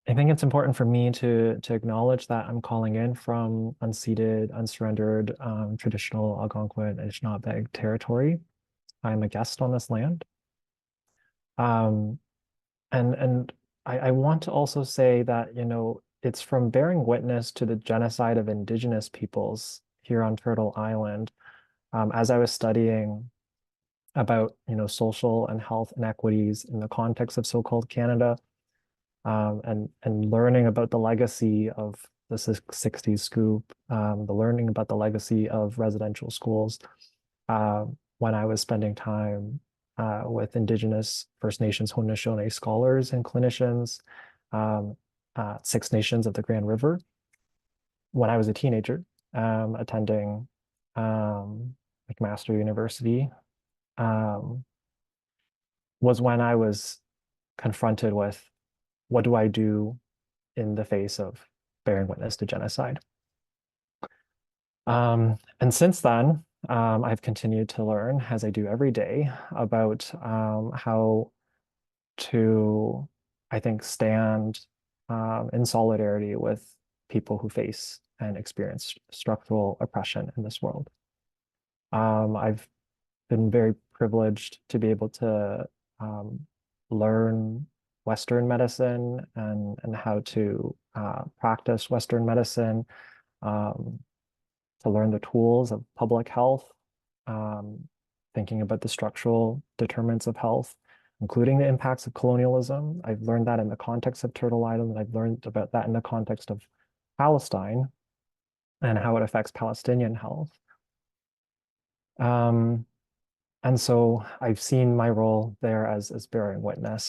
I think it's important for me to acknowledge that I'm calling in from unceded, unsurrendered, traditional Algonquin and Anishinaabe territory. I'm a guest on this land. Um, and I want to also say that, it's from bearing witness to the genocide of indigenous peoples here on Turtle Island, as I was studying about, social and health inequities in the context of so-called Canada, and learning about the legacy of the 60s scoop, the learning about the legacy of residential schools, when I was spending time with Indigenous First Nations Haudenosaunee scholars and clinicians, um, Six Nations of the Grand River, when I was a teenager, attending McMaster University, um, was when I was confronted with what do I do in the face of bearing witness to genocide. And since then, I've continued to learn, as I do every day, about how to, I think, stand in solidarity with people who face and experience structural oppression in this world. I've been very privileged to be able to learn Western medicine and how to practice Western medicine, um, to learn the tools of public health, um, thinking about the structural determinants of health, including the impacts of colonialism. I've learned that in the context of Turtle Island, and I've learned about that in the context of Palestine and how it affects Palestinian health. Um, and so I've seen my role there as bearing witness.